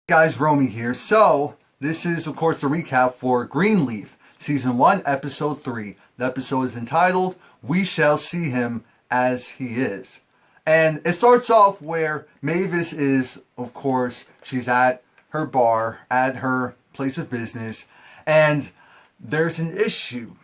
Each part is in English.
Guys, Romie here. So, this is of course the recap for Greenleaf, Season 1, Episode 3. The episode is entitled, We Shall See Him As He Is. And it starts off where Mavis is, of course, she's at her bar, at her place of business, and there's an issue.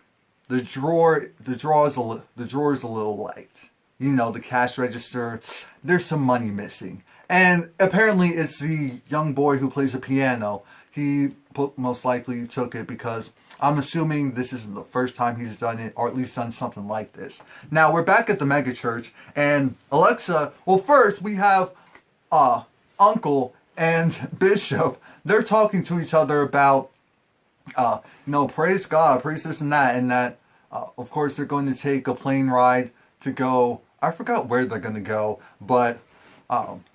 The drawer is a little light. You know, the cash register, there's some money missing. And apparently it's the young boy who plays the piano. He most likely took it because I'm assuming this isn't the first time he's done it, or at least done something like this. Now, we're back at the mega church, and Alexa, well, first we have Uncle and Bishop. They're talking to each other about, praise God, praise this and that, of course, they're going to take a plane ride to go, I forgot where they're going to go, but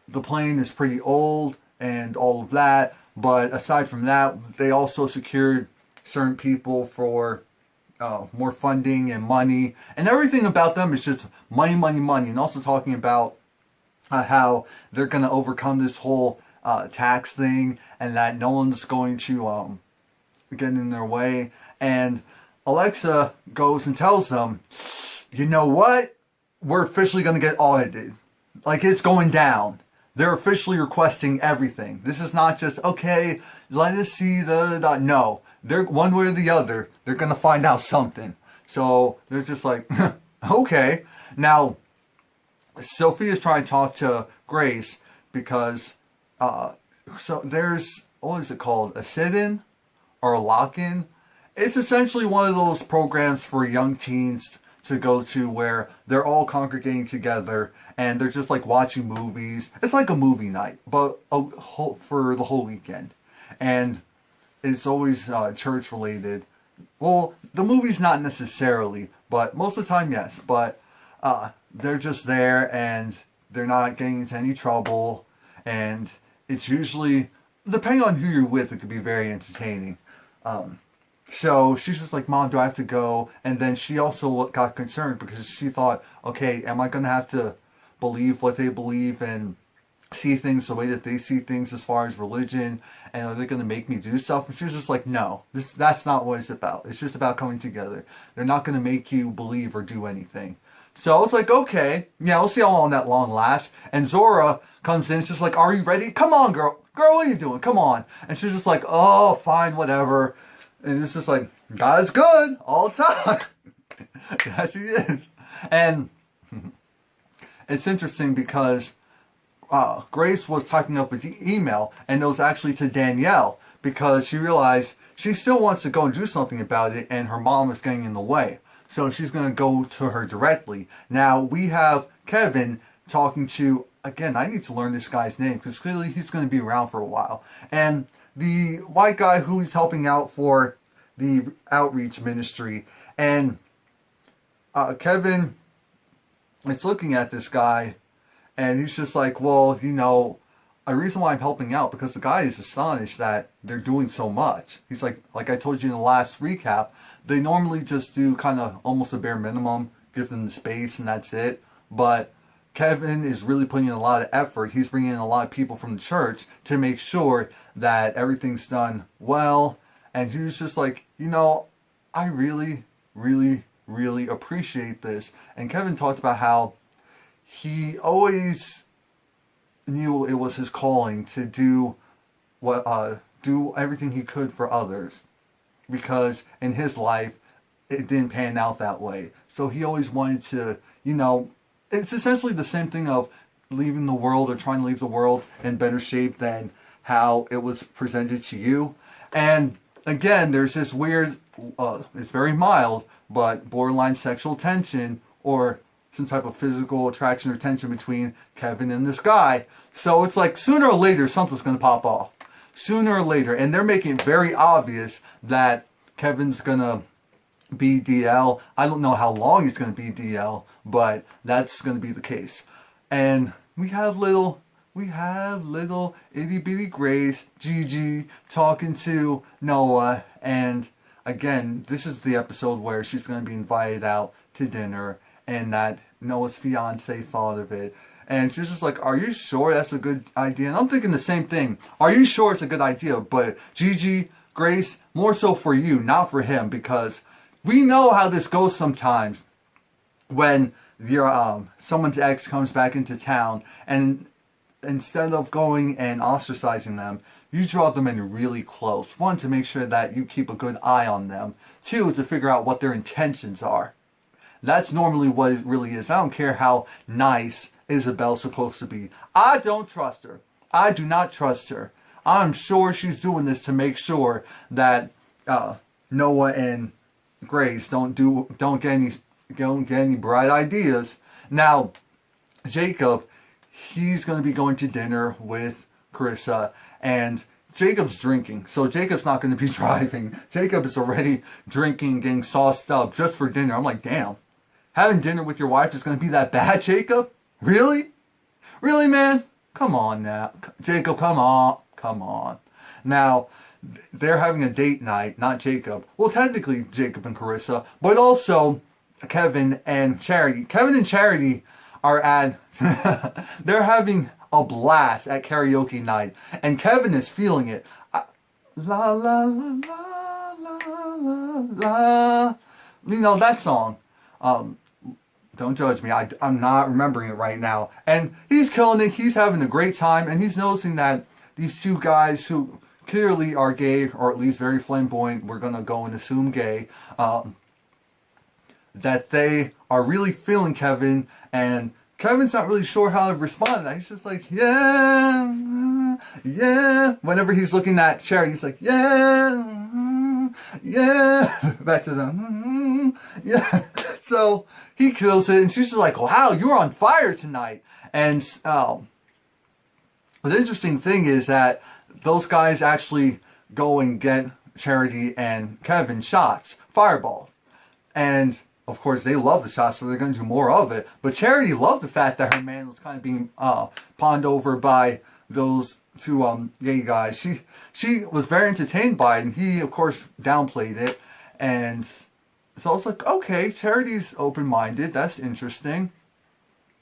the plane is pretty old and all of that. But aside from that, they also secured certain people for more funding and money. And everything about them is just money, money, money. And also talking about how they're going to overcome this whole tax thing and that no one's going to get in their way. And Alexa goes and tells them, you know what? We're officially going to get audited. Like, it's going down. They're officially requesting everything. This is not just, okay, let us see no. They're one way or the other. They're going to find out something. So they're just like, okay. Now, Sophia's trying to talk to Grace because, so there's, what is it called? A sit-in or a lock-in? It's essentially one of those programs for young teens to go to where they're all congregating together and they're just like watching movies. It's like a movie night, but for the whole weekend. And it's always church related. Well, the movie's not necessarily, but most of the time, yes. But they're just there and they're not getting into any trouble. And it's usually, depending on who you're with, it could be very entertaining. So she's just like, Mom, do I have to go? And then she also got concerned because she thought, okay, am I going to have to believe what they believe and see things the way that they see things as far as religion? And are they going to make me do stuff? And she was just like, no, that's not what it's about. It's just about coming together. They're not going to make you believe or do anything. So I was like, okay, yeah, we'll see how long that long lasts. And Zora comes in, she's like, are you ready? Come on, girl. Girl, what are you doing? Come on. And she's just like, oh, fine, whatever. And it's just like, God is good all the time. Yes, he is. And it's interesting because Grace was typing up an email, and it was actually to Danielle because she realized she still wants to go and do something about it, and her mom is getting in the way. So she's going to go to her directly. Now, we have Kevin talking to, again, I need to learn this guy's name because clearly he's going to be around for a while. And the white guy who he's helping out for the outreach ministry. And Kevin is looking at this guy and he's just like, well, you know, a reason why I'm helping out because the guy is astonished that they're doing so much. He's like I told you in the last recap, they normally just do kind of almost a bare minimum, give them the space and that's it. But Kevin is really putting in a lot of effort. He's bringing in a lot of people from the church to make sure that everything's done well. And he was just like, you know, I really, really, really appreciate this. And Kevin talked about how he always knew it was his calling to do everything he could for others. Because in his life, it didn't pan out that way. So he always wanted to, you know, it's essentially the same thing of leaving the world or trying to leave the world in better shape than how it was presented to you. And again, there's this weird, it's very mild, but borderline sexual tension or some type of physical attraction or tension between Kevin and this guy. So it's like sooner or later, something's going to pop off. Sooner or later. And they're making it very obvious that Kevin's going to be DL. I don't know how long he's going to be DL, but that's going to be the case. And we have little itty bitty Grace, Gigi, talking to Noah. And again, this is the episode where she's going to be invited out to dinner and that Noah's fiance thought of it. And she's just like, are you sure that's a good idea? And I'm thinking the same thing. Are you sure it's a good idea? But Gigi, Grace, more so for you, not for him, because we know how this goes sometimes when your someone's ex comes back into town, and instead of going and ostracizing them, you draw them in really close. One, to make sure that you keep a good eye on them. Two, to figure out what their intentions are. That's normally what it really is. I don't care how nice Isabel's supposed to be. I don't trust her. I do not trust her. I'm sure she's doing this to make sure that Noah and Grace don't get any bright ideas. Now, Jacob, he's going to be going to dinner with Carissa, and Jacob's drinking, so Jacob's not going to be driving. Jacob is already drinking, getting sauced up just for dinner. I'm like, damn, having dinner with your wife is going to be that bad, Jacob? Really? Really, man? Come on now. Jacob, come on. Now, they're having a date night, not Jacob. Well, technically Jacob and Carissa, but also Kevin and Charity. Kevin and Charity are at, they're having a blast at karaoke night, and Kevin is feeling it. La la la la la la la. You know that song. Don't judge me. I'm not remembering it right now. And he's killing it. He's having a great time, and he's noticing that these two guys who clearly are gay, or at least very flamboyant, we're gonna go and assume gay, that they are really feeling Kevin, and Kevin's not really sure how to respond to that. He's just like, yeah, yeah. Whenever he's looking at Charity, he's like, yeah, yeah. Back to them, yeah. So he kills it, and she's just like, wow, you're on fire tonight. And the interesting thing is that those guys actually go and get Charity and Kevin shots, fireballs. And of course, they love the shots, so they're going to do more of it. But Charity loved the fact that her man was kind of being pawned over by those two gay guys. She was very entertained by it, and he, of course, downplayed it. And so I was like, okay, Charity's open-minded. That's interesting.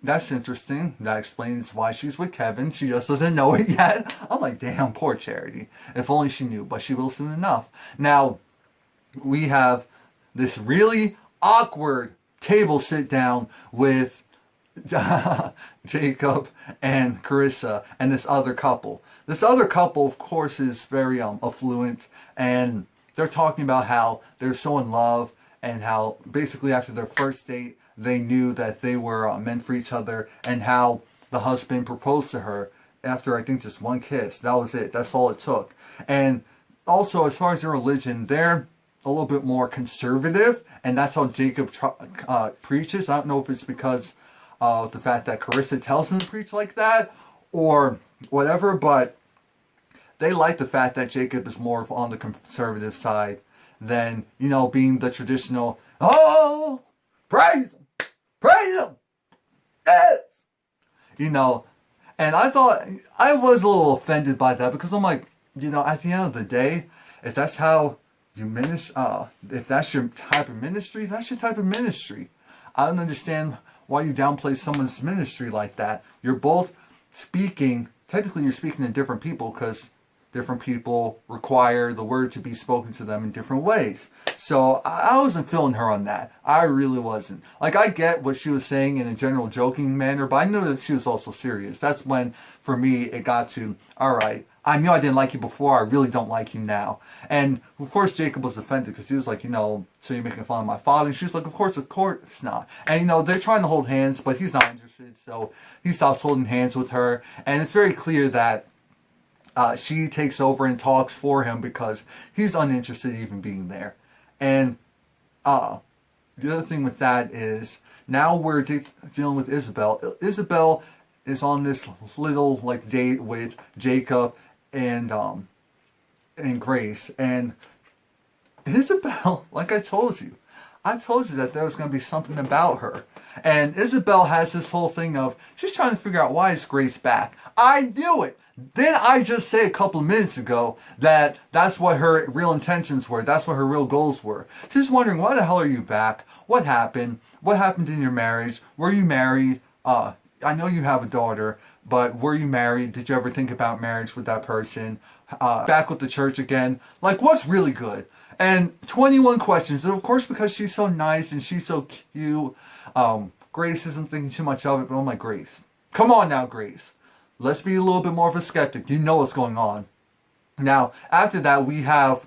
That's interesting. That explains why she's with Kevin. She just doesn't know it yet. I'm like, damn, poor Charity. If only she knew, but she will soon enough. Now, we have this really awkward table sit down with Jacob and Carissa and this other couple. This other couple, of course, is very affluent, and they're talking about how they're so in love, and how basically after their first date they knew that they were meant for each other, and how the husband proposed to her after, I think, just one kiss. That was it. That's all it took. And also, as far as their religion, they're a little bit more conservative, and that's how Jacob preaches. I don't know if it's because of the fact that Carissa tells him to preach like that or whatever, but they like the fact that Jacob is more on the conservative side than, you know, being the traditional, oh, praise him, yes, you know. And I thought, I was a little offended by that, because I'm like, you know, at the end of the day, if that's how you minister, if that's your type of ministry, that's your type of ministry. I don't understand why you downplay someone's ministry like that. You're both speaking, technically you're speaking to different people, because different people require the word to be spoken to them in different ways. So I wasn't feeling her on that. I really wasn't. Like, I get what she was saying in a general joking manner, but I knew that she was also serious. That's when, for me, it got to, all right, I knew I didn't like you before, I really don't like you now. And, of course, Jacob was offended, because he was like, you know, so you're making fun of my father? And she was like, of course not. And, you know, they're trying to hold hands, but he's not interested, so he stops holding hands with her. And it's very clear that she takes over and talks for him, because he's uninterested in even being there. And the other thing with that is, now we're dealing with Isabel. Isabel is on this little, like, date with Jacob and Grace. And Isabel, like I told you that there was going to be something about her. And Isabel has this whole thing of, she's trying to figure out, why is Grace back? I knew it! Didn't I just say a couple of minutes ago that that's what her real intentions were? That's what her real goals were. She's wondering, why the hell are you back? What happened? What happened in your marriage? Were you married? I know you have a daughter, but were you married? Did you ever think about marriage with that person? Back with the church again? Like, what's really good? And 21 questions. And of course, because she's so nice and she's so cute, Grace isn't thinking too much of it, but I'm like, Grace, come on now, Grace. Let's be a little bit more of a skeptic. You know what's going on. Now, after that, we have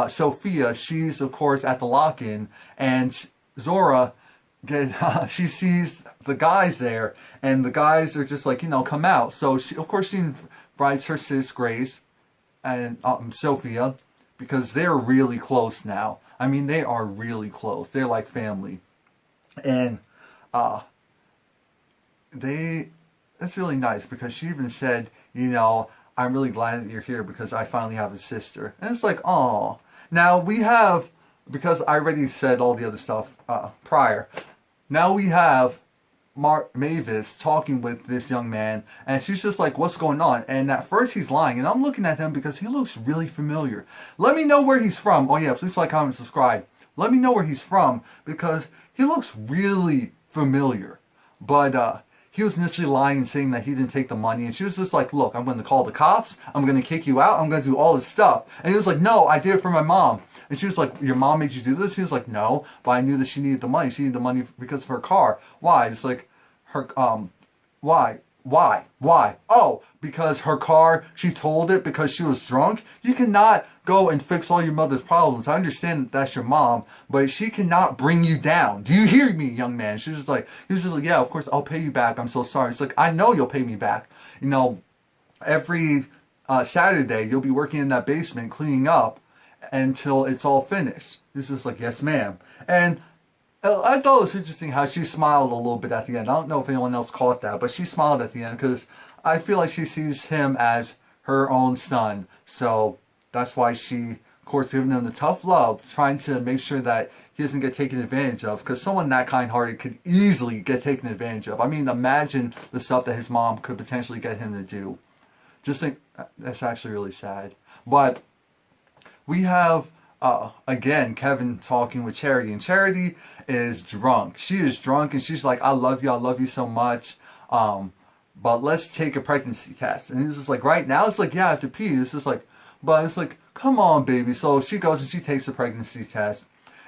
Sophia. She's, of course, at the lock-in, and Zora, she sees the guys there, and the guys are just like, come out. So, of course, she invites her sis, Grace, and Sophia, because they're really close now. I mean, they are really close. They're like family. And it's really nice, because she even said, I'm really glad that you're here because I finally have a sister. And it's like, oh. Now we have, because I already said all the other stuff prior, now we have Mavis talking with this young man, and she's just like, what's going on? And at first he's lying, and I'm looking at him because he looks really familiar. Let me know where he's from. Oh yeah, please like, comment, subscribe. Let me know where he's from, because he looks really familiar. But he was initially lying and saying that he didn't take the money. And she was just like, look, I'm going to call the cops. I'm going to kick you out. I'm going to do all this stuff. And he was like, no, I did it for my mom. And she was like, your mom made you do this? He was like, no, but I knew that she needed the money. She needed the money because of her car. Why? It's like, why? Oh, because her car, she told it because she was drunk. You cannot go and fix all your mother's problems. I understand that that's your mom, but she cannot bring you down. Do you hear me, young man? He was just like, yeah, of course, I'll pay you back. I'm so sorry. It's like, I know you'll pay me back. Every Saturday, you'll be working in that basement cleaning up until it's all finished. He's just like, yes, ma'am. And I thought it was interesting how she smiled a little bit at the end. I don't know if anyone else caught that, but she smiled at the end because I feel like she sees him as her own son. So that's why she, of course, giving him the tough love, trying to make sure that he doesn't get taken advantage of, because someone that kind-hearted could easily get taken advantage of. I mean, imagine the stuff that his mom could potentially get him to do. Just think, that's actually really sad. But we have, again, Kevin talking with Charity, and Charity is drunk. She is drunk, and she's like, I love you so much, but let's take a pregnancy test. And it's just like, right now, it's like, yeah, I have to pee. It's just like, but it's like, come on, baby. So she goes and she takes the pregnancy test,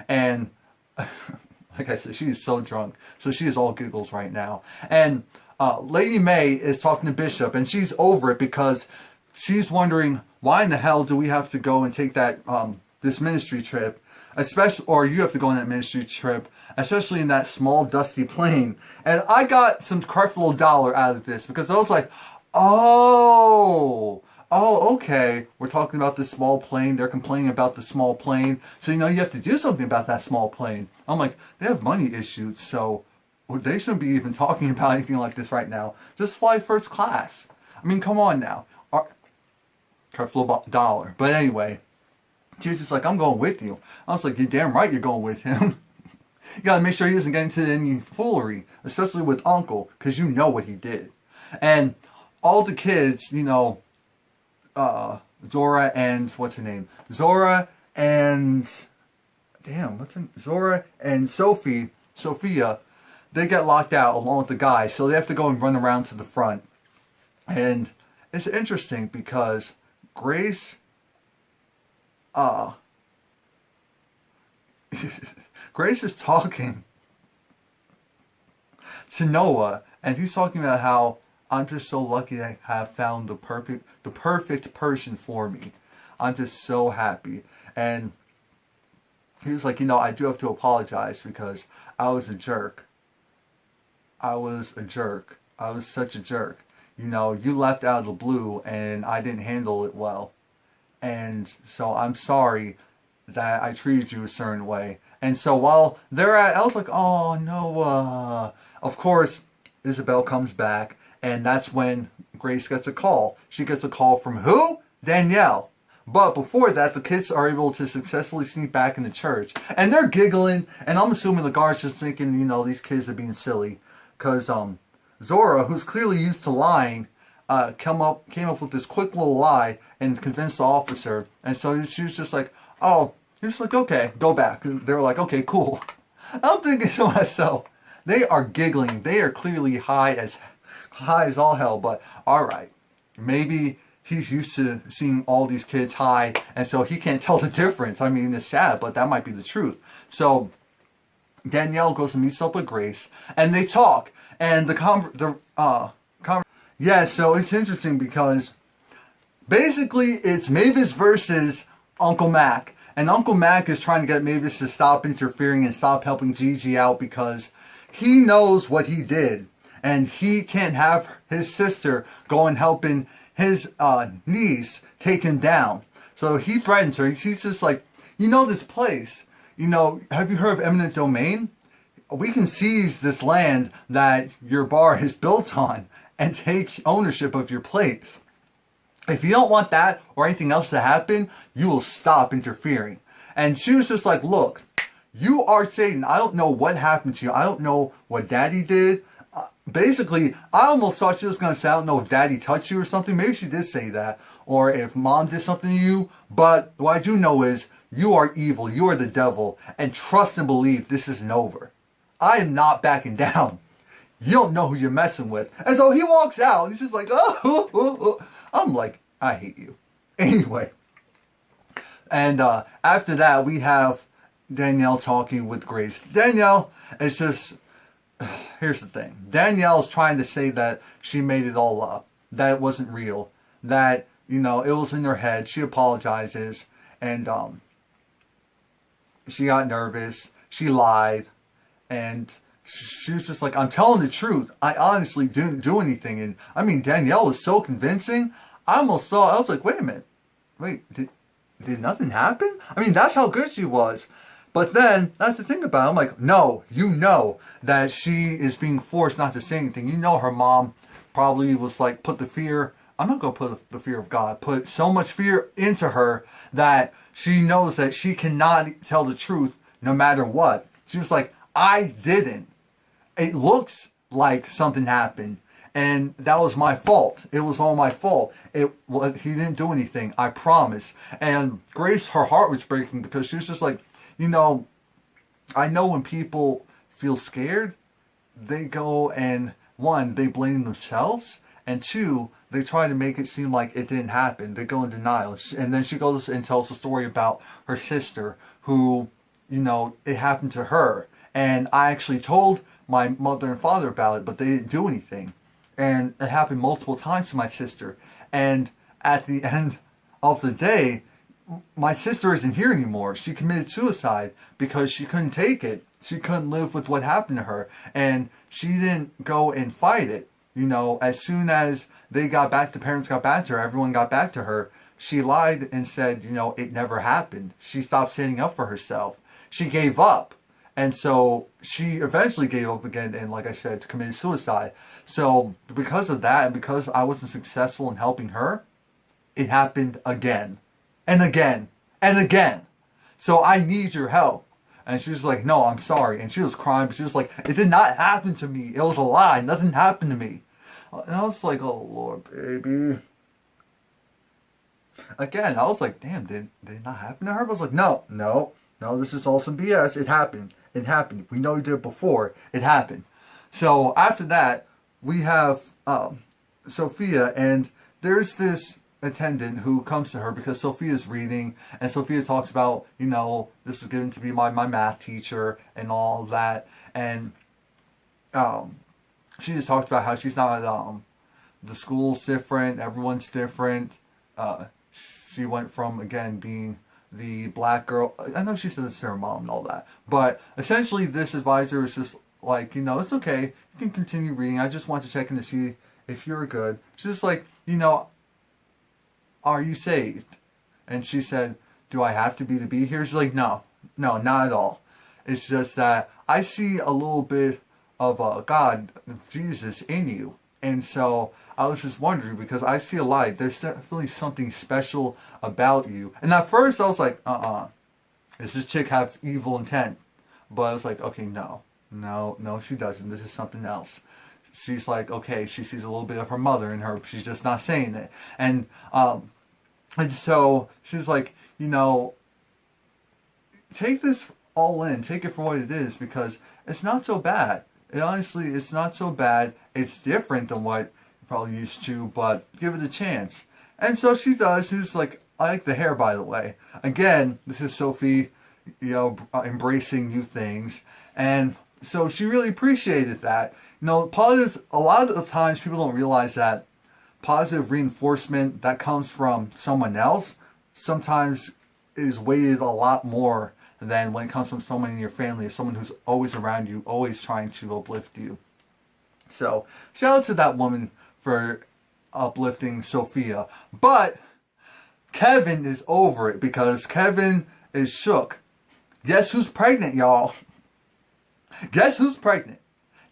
and like I said, she is so drunk, so she is all giggles right now. And Lady May is talking to Bishop, and she's over it because she's wondering, why in the hell do we have to go and take that this ministry trip, especially, or you have to go on that ministry trip, especially in that small dusty plane. And I got some creflo dollar out of this, because I was like, oh, okay, we're talking about this small plane, they're complaining about the small plane, so you have to do something about that small plane. I'm like, they have money issues, so they shouldn't be even talking about anything like this right now. Just fly first class. I mean, come on now. Creflo dollar. But anyway, she was just like, I'm going with you. I was like, you're damn right you're going with him. You gotta make sure he doesn't get into any foolery, especially with Uncle, because you know what he did. And all the kids, Zora and, what's her name? Zora and, Zora and Sophia, they get locked out along with the guys, so they have to go and run around to the front. And it's interesting because Grace, Grace is talking to Noah, and he's talking about how I'm just so lucky I have found the perfect person for me. I'm just so happy. And he was like, I do have to apologize because I was a jerk. I was such a jerk. You left out of the blue and I didn't handle it well. And so I'm sorry that I treated you a certain way. And so while they're at, I was like, oh, Noah. Of course, Isabel comes back, and that's when Grace gets a call. She gets a call from who? Danielle. But before that, the kids are able to successfully sneak back in the church. And they're giggling, and I'm assuming the guards just thinking, these kids are being silly. Because Zora, who's clearly used to lying, came up with this quick little lie and convinced the officer. And so she was just like, oh, he was like, okay, go back. And they were like, okay, cool. I'm thinking to myself, they are giggling. They are clearly high as high as all hell, but alright. Maybe he's used to seeing all these kids high, and so he can't tell the difference. I mean, it's sad, but that might be the truth. So Danielle goes and meets up with Grace, and they talk. And yeah, so it's interesting because basically it's Mavis versus Uncle Mac. And Uncle Mac is trying to get Mavis to stop interfering and stop helping Gigi out because he knows what he did. And he can't have his sister go and helping his niece take him down. So he threatens her. He's just like, you know this place. You know, have you heard of eminent domain? We can seize this land that your bar is built on and take ownership of your place. If you don't want that or anything else to happen, you will stop interfering. And she was just like, look, you are Satan. I don't know what happened to you. I don't know what Daddy did. Basically, I almost thought she was going to say, I don't know if Daddy touched you or something. Maybe she did say that. Or if Mom did something to you. But what I do know is you are evil. You are the devil. And trust and believe this isn't over. I am not backing down. You don't know who you're messing with. And so he walks out and he's just like, oh. I'm like, I hate you. Anyway. And after that, we have Danielle talking with Grace. Danielle is just, here's the thing. Danielle's trying to say that she made it all up. That it wasn't real. That, you know, it was in her head. She apologizes. And she got nervous. She lied. And she was just like, I'm telling the truth. I honestly didn't do anything. And I mean, Danielle was so convincing. I almost saw, I was like, wait a minute. Wait, did nothing happen? I mean, that's how good she was. But then, that's the thing about it. I'm like, no, you know that she is being forced not to say anything. You know her mom probably was like, put the fear, I'm not going to put the fear of God, put so much fear into her that she knows that she cannot tell the truth no matter what. She was like, I didn't. It looks like something happened. And that was my fault. It was all my fault. He didn't do anything. I promise. And Grace, her heart was breaking because she was just like, you know, I know when people feel scared, they go and, one, they blame themselves. And two, they try to make it seem like it didn't happen. They go in denial. And then she goes and tells a story about her sister who, you know, it happened to her. And I actually told my mother and father about it, but they didn't do anything. And it happened multiple times to my sister. And at the end of the day, my sister isn't here anymore. She committed suicide because she couldn't take it. She couldn't live with what happened to her. And she didn't go and fight it. You know, as soon as they got back, the parents got back to her, everyone got back to her, she lied and said, you know, it never happened. She stopped standing up for herself. She gave up. And so she eventually gave up again and, like I said, committed suicide. So because of that and because I wasn't successful in helping her, it happened again and again and again. So I need your help. And she was like, no, I'm sorry. And she was crying, but she was like, it did not happen to me. It was a lie. Nothing happened to me. And I was like, oh, Lord, baby. Again, I was like, damn, did it not happen to her? But I was like, no, this is all some BS. It happened. It happened. We know you did it before. It happened. So after that, we have Sophia, and there's this attendant who comes to her because Sophia's reading, and Sophia talks about, you know, this is given to be my math teacher and all that, and she just talks about how she's not, the school's different, everyone's different. She went from, again, being the black girl. I know she said this to her mom and all that, but essentially this advisor is just like, you know, it's okay, you can continue reading, I just want to check in to see if you're good. She's just like, you know, are you saved? And she said, do I have to be here? She's like, no, not at all. It's just that I see a little bit of God, Jesus in you. And so I was just wondering, because I see a light. There's definitely something special about you. And at first I was like, does this chick have evil intent? But I was like, okay, no, she doesn't. This is something else. She's like, okay, she sees a little bit of her mother in her. She's just not saying it. And so she's like, you know, take this all in. Take it for what it is, because it's not so bad. Honestly, it's not so bad. It's different than what you're probably used to, but give it a chance. And so she does. She's like, I like the hair, by the way. Again, this is Sophie, embracing new things. And so she really appreciated that. A lot of times people don't realize that positive reinforcement that comes from someone else sometimes is weighted a lot more than when it comes from someone in your family, or someone who's always around you, always trying to uplift you. So, shout out to that woman for uplifting Sophia. But Kevin is over it because Kevin is shook. Guess who's pregnant, y'all? Guess who's pregnant?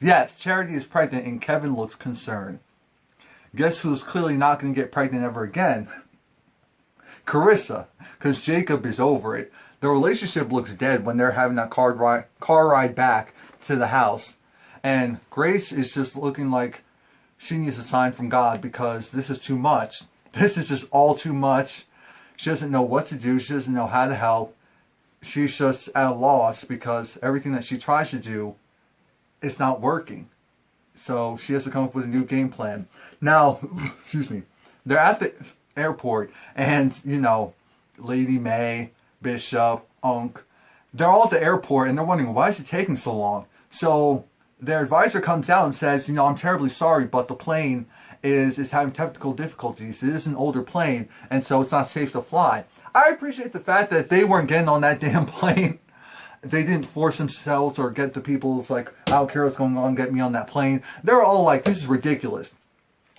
Yes, Charity is pregnant and Kevin looks concerned. Guess who's clearly not going to get pregnant ever again? Carissa, because Jacob is over it. The relationship looks dead when they're having that car ride back to the house. And Grace is just looking like she needs a sign from God because this is too much. This is just all too much. She doesn't know what to do. She doesn't know how to help. She's just at a loss because everything that she tries to do is not working. So she has to come up with a new game plan. Now, excuse me, they're at the airport and, Lady May, Bishop, Unc, they're all at the airport and they're wondering, why is it taking so long? So their advisor comes out and says, I'm terribly sorry, but the plane is having technical difficulties. It is an older plane, and so it's not safe to fly. I appreciate the fact that they weren't getting on that damn plane. They didn't force themselves or get the people who's like, I don't care what's going on, get me on that plane. They're all like, this is ridiculous.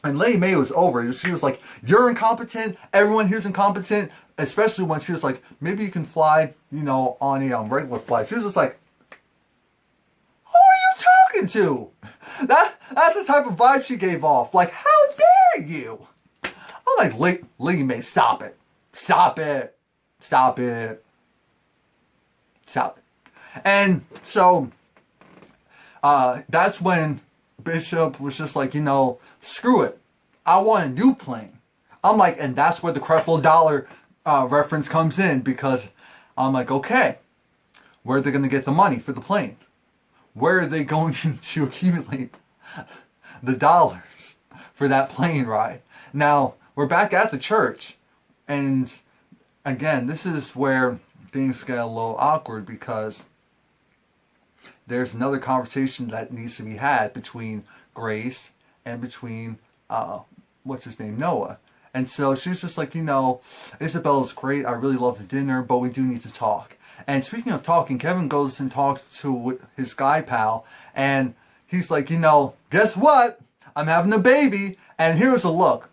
And Lady May was over it. She was like, you're incompetent. Everyone here's incompetent. Especially when she was like, maybe you can fly, on a regular flight. She was just like, who are you talking to? That's the type of vibe she gave off. Like, how dare you? I'm like, Lady May, stop it. Stop it. Stop it. Stop it. And so, that's when Bishop was just like, screw it. I want a new plane. I'm like, and that's where the Creflo Dollar reference comes in, because I'm like, okay, where are they going to get the money for the plane? Where are they going to accumulate the dollars for that plane ride? Now, we're back at the church, and again, this is where things get a little awkward, because there's another conversation that needs to be had between Grace and between, Noah. And so she was just like, Isabella's great, I really love the dinner, but we do need to talk. And speaking of talking, Kevin goes and talks to his guy pal, and he's like, guess what? I'm having a baby, and here's a look.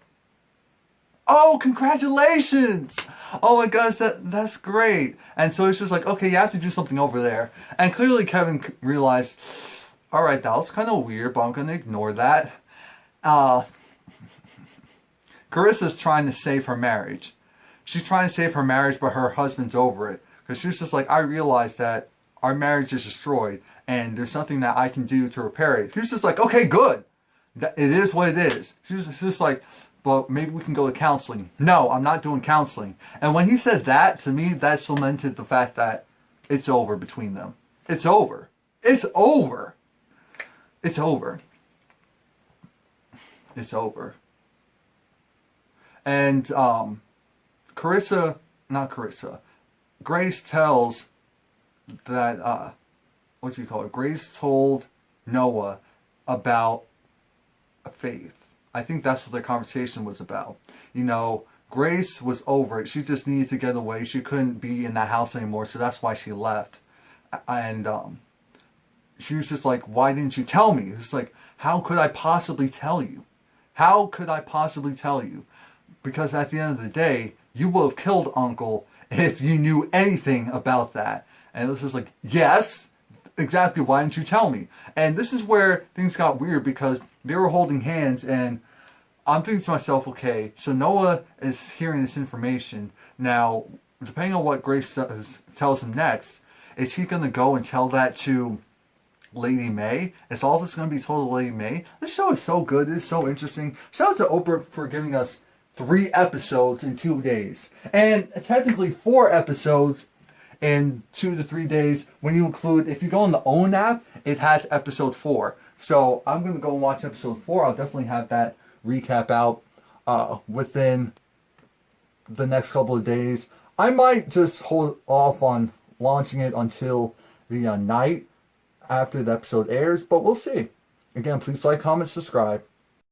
Oh, congratulations! Oh my gosh, that's great. And so it's just like, okay, you have to do something over there. And clearly Kevin realized, alright, that was kind of weird, but I'm going to ignore that. Carissa's trying to save her marriage. She's trying to save her marriage, but her husband's over it. Because she's just like, I realize that our marriage is destroyed, and there's something that I can do to repair it. She's just like, okay, good. It is what it is. She's just like, but maybe we can go to counseling. No, I'm not doing counseling. And when he said that, to me, that cemented the fact that it's over between them. It's over. It's over. It's over. It's over. And Grace tells that, Grace told Noah about faith. I think that's what their conversation was about. Grace was over it. She just needed to get away. She couldn't be in that house anymore, so that's why she left. And she was just like, why didn't you tell me? It's like, how could I possibly tell you? How could I possibly tell you? Because at the end of the day, you would have killed Uncle if you knew anything about that. And this is like, yes, exactly, why didn't you tell me? And this is where things got weird, because they were holding hands, and I'm thinking to myself, okay, so Noah is hearing this information. Now, depending on what Grace tells him next, is he going to go and tell that to Lady May? Is all this going to be told to Lady May? This show is so good. It's so interesting. Shout out to Oprah for giving us 3 episodes in 2 days. And technically 4 episodes in 2 to 3 days when you include, if you go on the OWN app, it has episode 4. So I'm going to go and watch episode 4. I'll definitely have that recap out within the next couple of days. I might just hold off on launching it until the night after the episode airs, but we'll see. Again, please like, comment, subscribe.